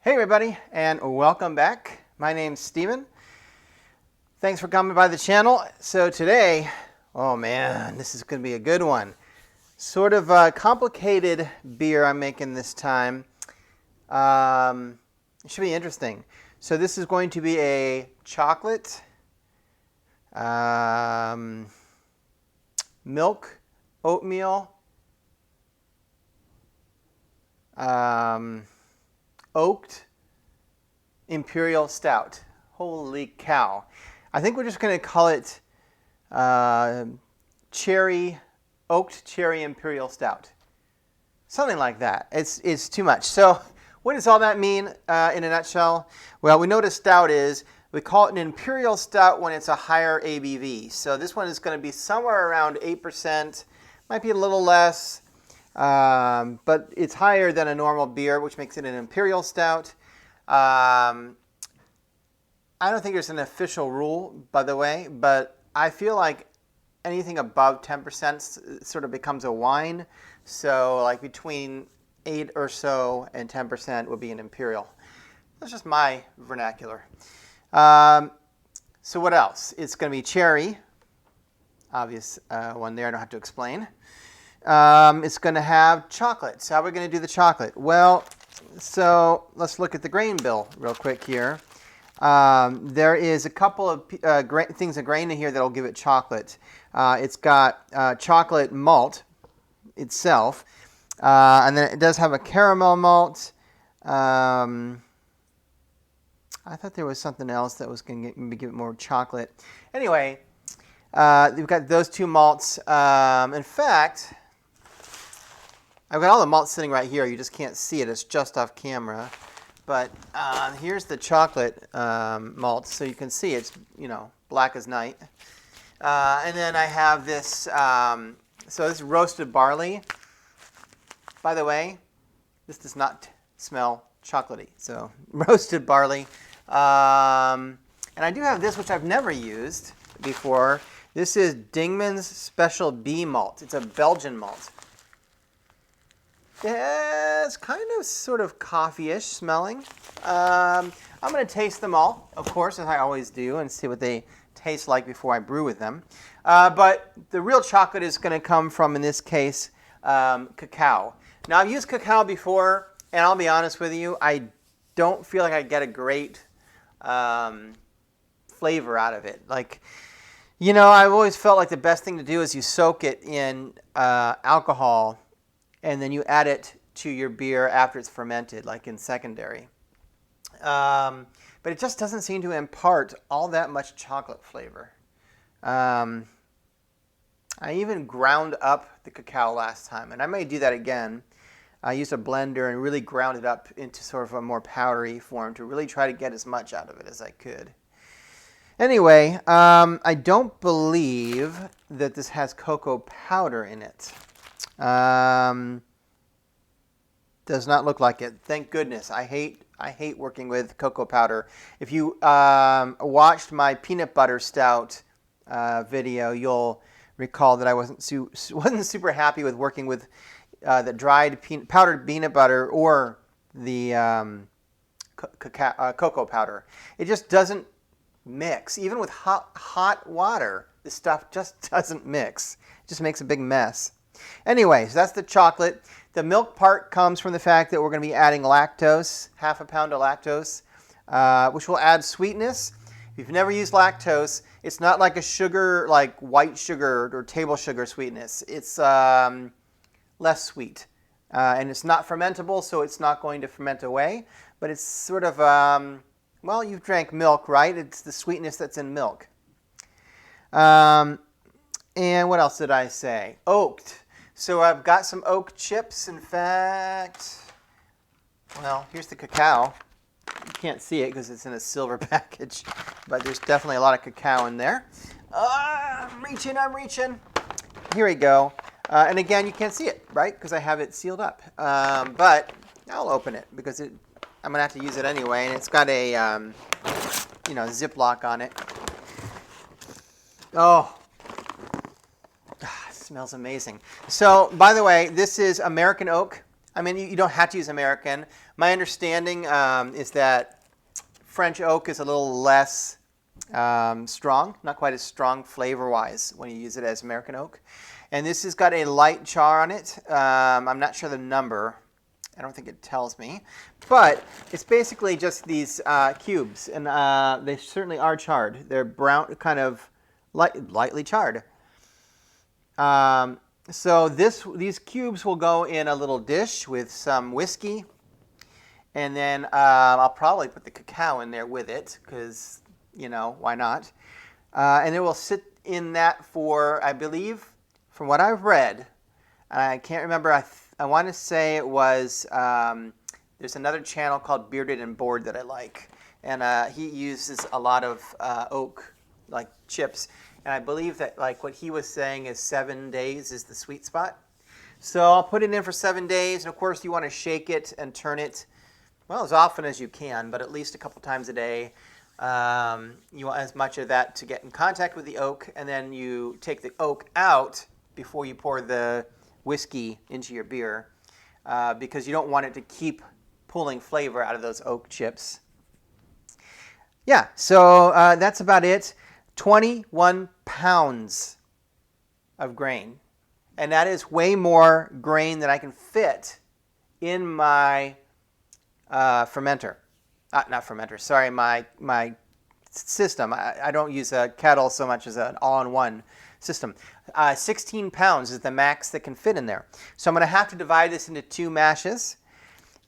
Hey everybody, and welcome back. My name's Steven. Thanks for coming by the channel. So today, oh man, this is going to be a good one. Sort of a complicated beer I'm making this time. It should be interesting. So this is going to be a chocolate, milk, oatmeal, oaked imperial stout. Holy cow. I think we're just going to call it oaked cherry imperial stout. Something like that. It's too much. So what does all that mean in a nutshell? Well, we know what a stout is. We call it an imperial stout when it's a higher ABV. So this one is going to be somewhere around 8%, might be a little less. But it's higher than a normal beer, which makes it an imperial stout. I don't think there's an official rule, by the way, but I feel like anything above 10% sort of becomes a wine. So like between 8 or so and 10% would be an imperial. That's just my vernacular. So what else? It's going to be cherry. Obvious one there, I don't have to explain. It's going to have chocolate. So how are we going to do the chocolate? Well, so let's look at the grain bill real quick here. There is a couple of things of grain in here that will give it chocolate. It's got chocolate malt itself, and then it does have a caramel malt. I thought there was something else that was going to give it more chocolate. Anyway, we've got those two malts. In fact, I've got all the malts sitting right here. You just can't see it. It's just off camera. But here's the chocolate malt. So you can see it's, black as night. And then I have this, so this is roasted barley. By the way, this does not smell chocolatey. So roasted barley. And I do have this, which I've never used before. This is Dingemans Special B Malt. It's a Belgian malt. Yeah, it's kind of sort of coffee-ish smelling. I'm going to taste them all, of course, as I always do, and see what they taste like before I brew with them. But the real chocolate is going to come from, in this case, cacao. Now, I've used cacao before, and I'll be honest with you, I don't feel like I get a great flavor out of it. Like, I've always felt like the best thing to do is you soak it in alcohol, and then you add it to your beer after it's fermented, like in secondary. But it just doesn't seem to impart all that much chocolate flavor. I even ground up the cacao last time, and I may do that again. I used a blender and really ground it up into sort of a more powdery form to really try to get as much out of it as I could. Anyway, I don't believe that this has cocoa powder in it. Does not look like it. Thank goodness. I hate working with cocoa powder. If you watched my peanut butter stout video, you'll recall that I wasn't super happy with working with the dried powdered peanut butter or the cocoa powder. It just doesn't mix. Even with hot water, this stuff just doesn't mix. It just makes a big mess. Anyway, so that's the chocolate. The milk part comes from the fact that we're going to be adding lactose, half a pound of lactose, which will add sweetness. If you've never used lactose, it's not like a sugar, like white sugar or table sugar sweetness. It's less sweet. And it's not fermentable, so it's not going to ferment away. But it's sort of, well, you've drank milk, right? It's the sweetness that's in milk. And what else did I say? Oaked. So I've got some oak chips. In fact, well, here's the cacao. You can't see it because it's in a silver package, but there's definitely a lot of cacao in there. I'm reaching. Here we go. And again, you can't see it, right? Because I have it sealed up. But I'll open it because I'm going to have to use it anyway. And it's got a, Ziploc on it. Oh, it smells amazing. So, by the way, this is American oak. I mean, you don't have to use American. My understanding is that French oak is a little less strong, not quite as strong flavor-wise when you use it as American oak. And this has got a light char on it. I'm not sure the number. I don't think it tells me. But it's basically just these cubes, and they certainly are charred. They're brown, kind of lightly charred. So these cubes will go in a little dish with some whiskey, and then I'll probably put the cacao in there with it because, why not? And it will sit in that for, I believe, from what I've read, and I can't remember, I want to say it was, there's another channel called Bearded and Bored that I like, and he uses a lot of oak, like chips, and I believe that like what he was saying is 7 days is the sweet spot. So I'll put it in for 7 days, and of course you want to shake it and turn it, well, as often as you can, but at least a couple times a day. You want as much of that to get in contact with the oak, and then you take the oak out before you pour the whiskey into your beer, because you don't want it to keep pulling flavor out of those oak chips. Yeah, so that's about it. 21 pounds of grain, and that is way more grain than I can fit in my fermenter. Not fermenter, sorry, my system. I don't use a kettle so much as an all-in-one system. 16 pounds is the max that can fit in there. So I'm going to have to divide this into 2 mashes.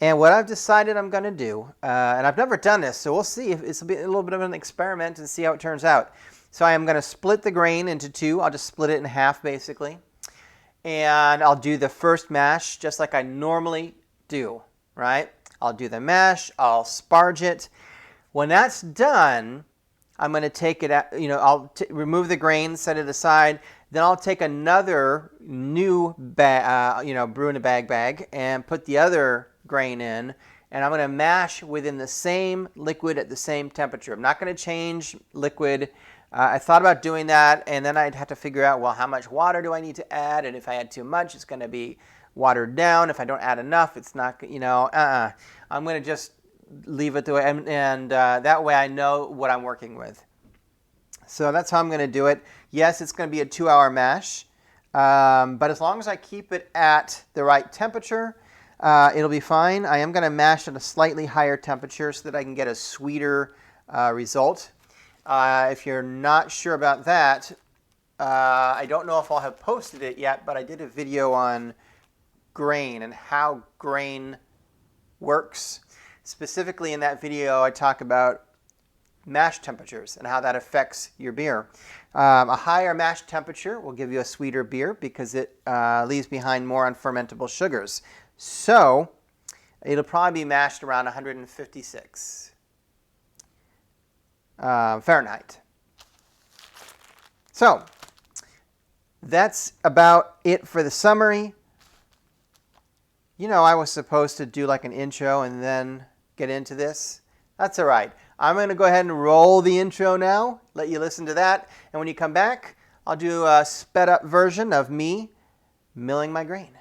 And what I've decided I'm going to do, and I've never done this, so we'll see if it's a little bit of an experiment and see how it turns out. So I am going to split the grain into 2. I'll just split it in half, basically. And I'll do the first mash just like I normally do, right? I'll do the mash, I'll sparge it. When that's done, I'm going to take it out, I'll remove the grain, set it aside. Then I'll take another new brew in a bag and put the other grain in. And I'm going to mash within the same liquid at the same temperature. I'm not going to change liquid. I thought about doing that, and then I'd have to figure out, well, how much water do I need to add? And if I add too much, it's going to be watered down. If I don't add enough, it's not, I'm going to just leave it the way, and that way I know what I'm working with. So that's how I'm going to do it. Yes, it's going to be a 2-hour mash, but as long as I keep it at the right temperature, it'll be fine. I am going to mash at a slightly higher temperature so that I can get a sweeter result. If you're not sure about that, I don't know if I'll have posted it yet, but I did a video on grain and how grain works. Specifically in that video, I talk about mash temperatures and how that affects your beer. A higher mash temperature will give you a sweeter beer because it leaves behind more unfermentable sugars. So it'll probably be mashed around 156 Fahrenheit. So that's about it for the summary. I was supposed to do like an intro and then get into this. That's all right. I'm going to go ahead and roll the intro now, let you listen to that. And when you come back, I'll do a sped up version of me milling my grain.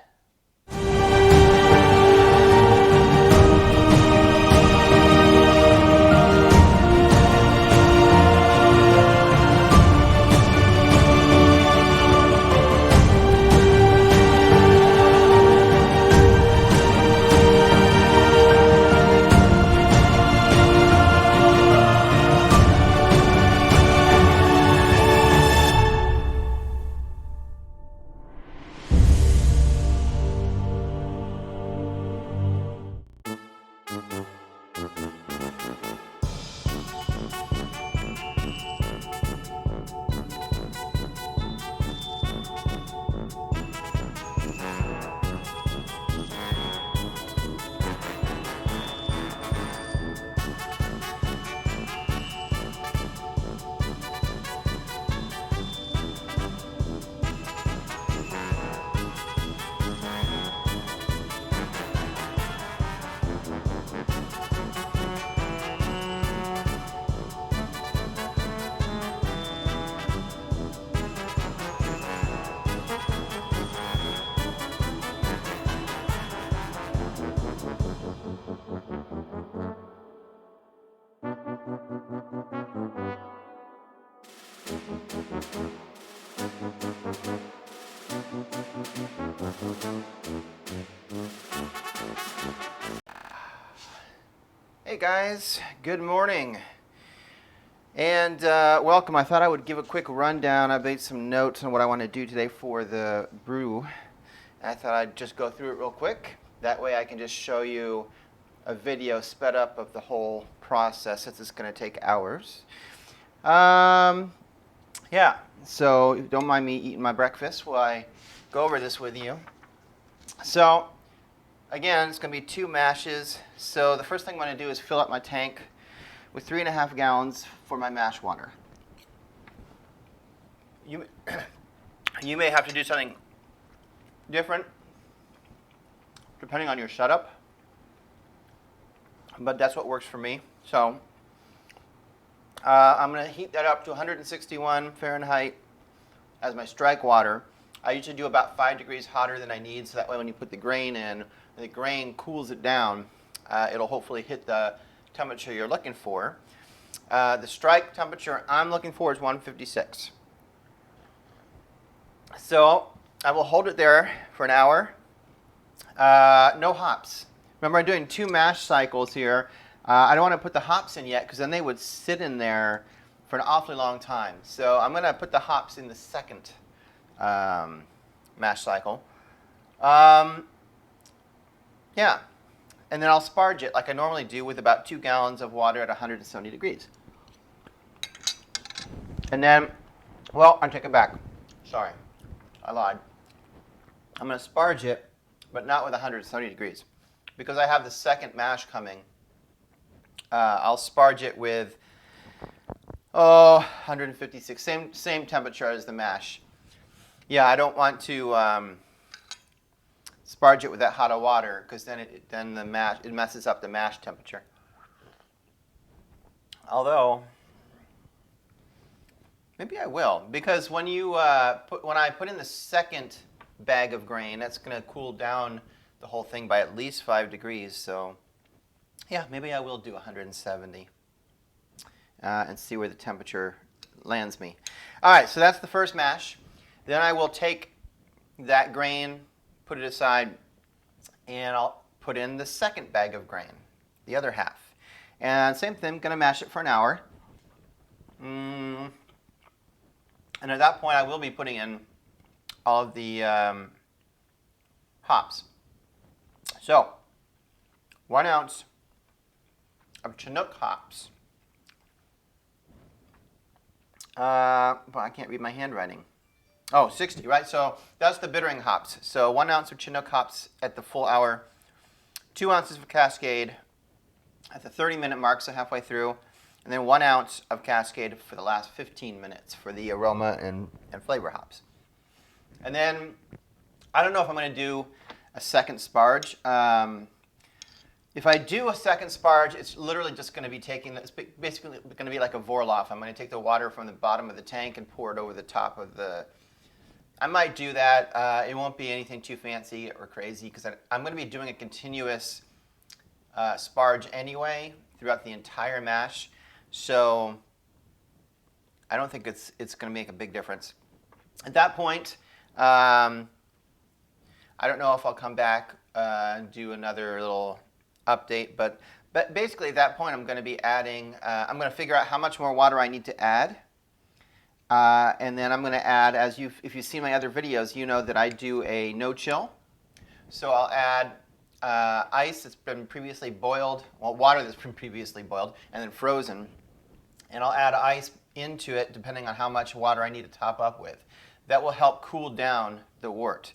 Hey guys, good morning. And welcome. I thought I would give a quick rundown. I made some notes on what I want to do today for the brew. I thought I'd just go through it real quick. That way I can just show you a video sped up of the whole process, since it's going to take hours. Yeah, so don't mind me eating my breakfast while I go over this with you. So again, it's going to be 2 mashes. So the first thing I'm going to do is fill up my tank with 3.5 gallons for my mash water. You may have to do something different depending on your setup, but that's what works for me. So I'm going to heat that up to 161 Fahrenheit as my strike water. I usually do about 5 degrees hotter than I need, so that way when you put the grain in, the grain cools it down. It'll hopefully hit the temperature you're looking for. The strike temperature I'm looking for is 156. So I will hold it there for an hour. No hops. Remember, I'm doing 2 mash cycles here. I don't want to put the hops in yet because then they would sit in there for an awfully long time. So I'm going to put the hops in the second mash cycle. Yeah, and then I'll sparge it like I normally do with about 2 gallons of water at 170 degrees. And then, well, I take it back. Sorry, I lied. I'm going to sparge it, but not with 170 degrees. Because I have the second mash coming, I'll sparge it with 156, same temperature as the mash. Yeah, I don't want to sparge it with that hot of water because then it messes up the mash temperature. Although maybe I will, because when I put in the second bag of grain, that's going to cool down the whole thing by at least 5 degrees. So yeah, maybe I will do 170 and see where the temperature lands me. All right, so that's the first mash. Then I will take that grain, put it aside, and I'll put in the second bag of grain, the other half. And same thing, going to mash it for an hour. And at that point, I will be putting in all of the hops. So, 1 ounce of Chinook hops. But I can't read my handwriting. Oh, 60, right? So that's the bittering hops. So 1 ounce of Chinook hops at the full hour, 2 ounces of Cascade at the 30-minute mark, so halfway through, and then 1 ounce of Cascade for the last 15 minutes for the aroma and flavor hops. And then I don't know if I'm going to do a second sparge. If I do a second sparge, it's literally just going to be it's basically going to be like a Vorloff. I'm going to take the water from the bottom of the tank and pour it over the top of the... I might do that. It won't be anything too fancy or crazy because I'm going to be doing a continuous sparge anyway throughout the entire mash. So I don't think it's going to make a big difference. At that point, I don't know if I'll come back and do another little update, but basically at that point I'm going to be adding, I'm going to figure out how much more water I need to add. And then I'm going to add, if you've seen my other videos, you know that I do a no-chill. So I'll add ice that's been previously boiled, well, water that's been previously boiled and then frozen. And I'll add ice into it depending on how much water I need to top up with. That will help cool down the wort.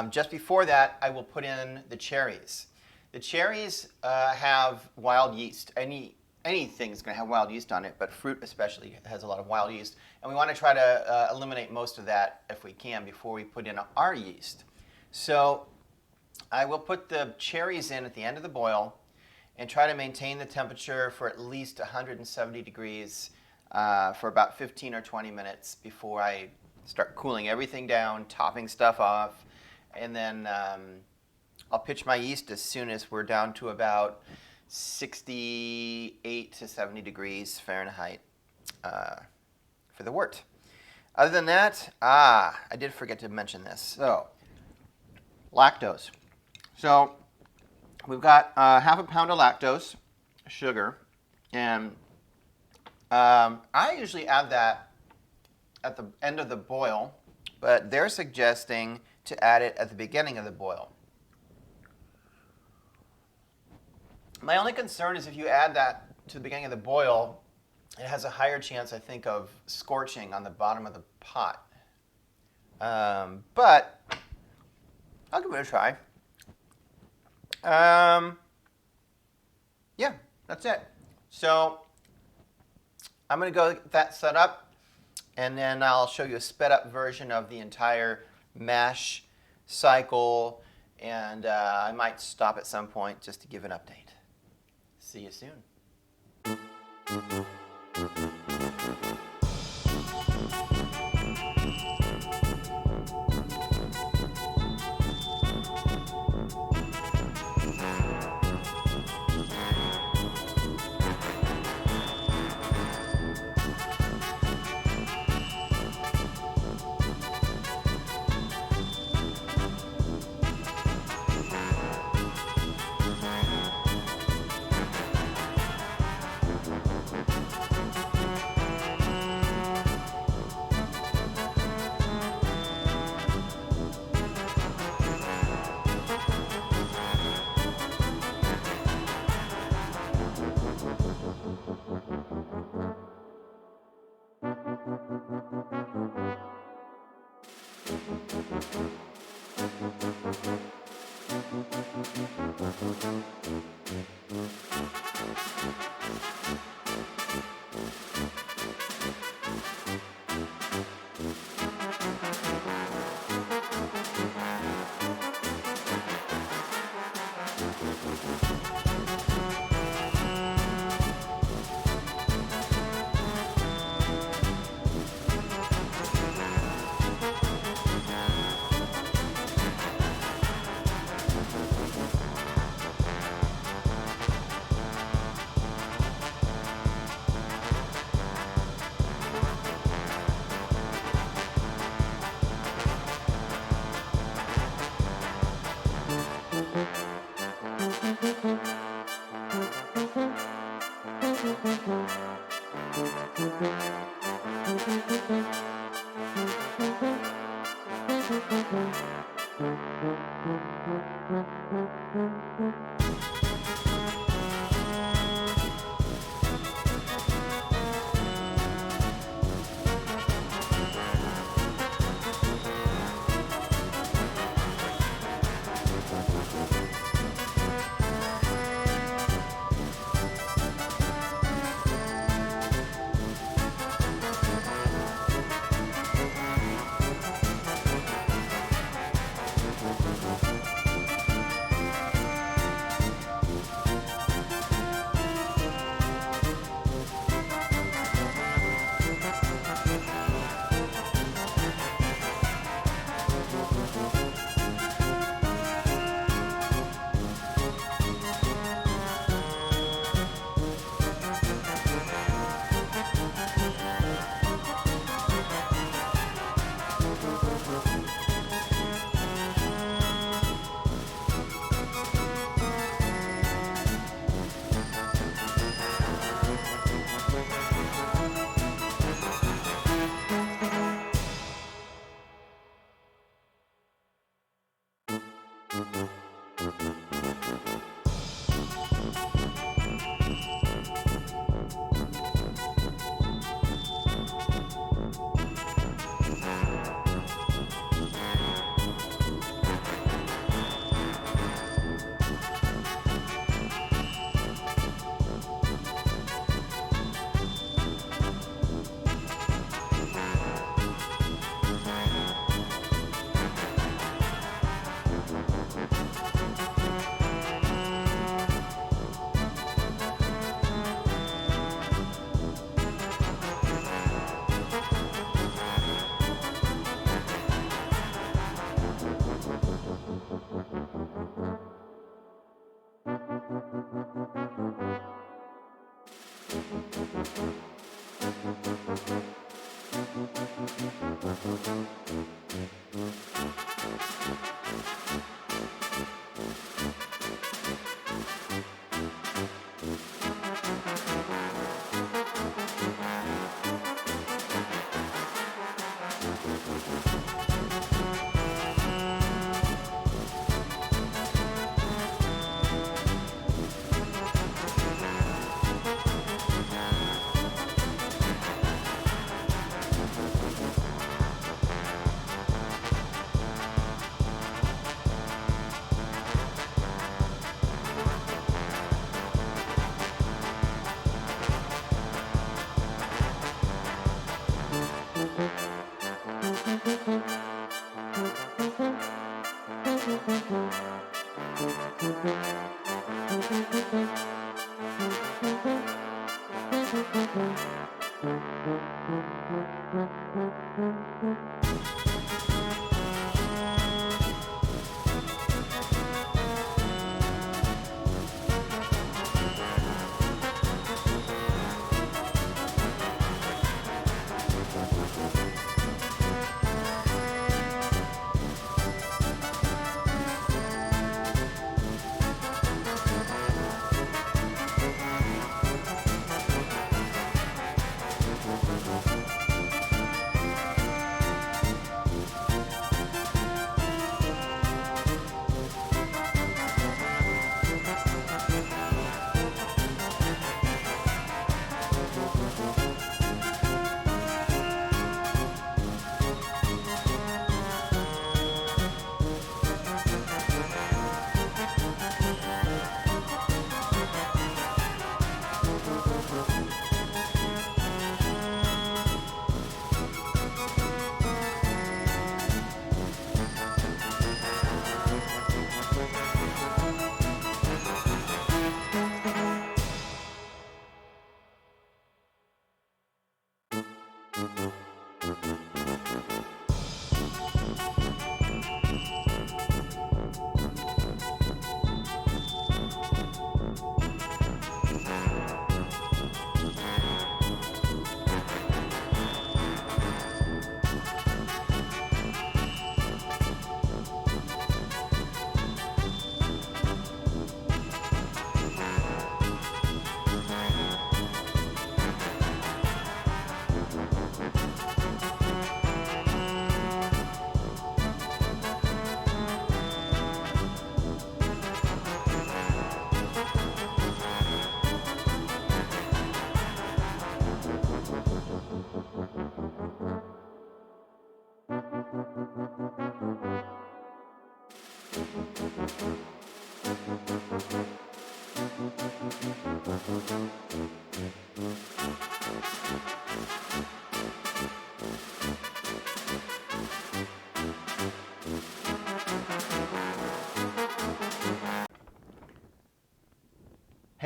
Just before that, I will put in the cherries. The cherries have wild yeast. Anything's going to have wild yeast on it, but fruit especially has a lot of wild yeast. And we want to try to eliminate most of that if we can before we put in our yeast. So I will put the cherries in at the end of the boil and try to maintain the temperature for at least 170 degrees for about 15 or 20 minutes before I start cooling everything down, topping stuff off, and then I'll pitch my yeast as soon as we're down to about 68 to 70 degrees Fahrenheit. for the wort. Other than that, I did forget to mention this. So, lactose. So, we've got half a pound of lactose, sugar, and I usually add that at the end of the boil, but they're suggesting to add it at the beginning of the boil. My only concern is if you add that to the beginning of the boil, it has a higher chance, I think, of scorching on the bottom of the pot. But I'll give it a try. Yeah, that's it. So I'm going to go get that set up, and then I'll show you a sped up version of the entire mash cycle, and I might stop at some point just to give an update. See you soon. Hey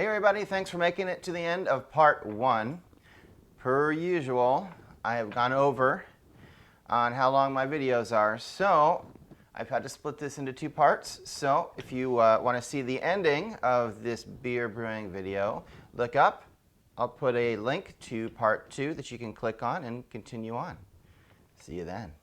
everybody, thanks for making it to the end of part 1. Per usual, I have gone over on how long my videos are, so I've had to split this into 2 parts. So if you want to see the ending of this beer brewing video, look up. I'll put a link to part 2 that you can click on and continue on. See you then.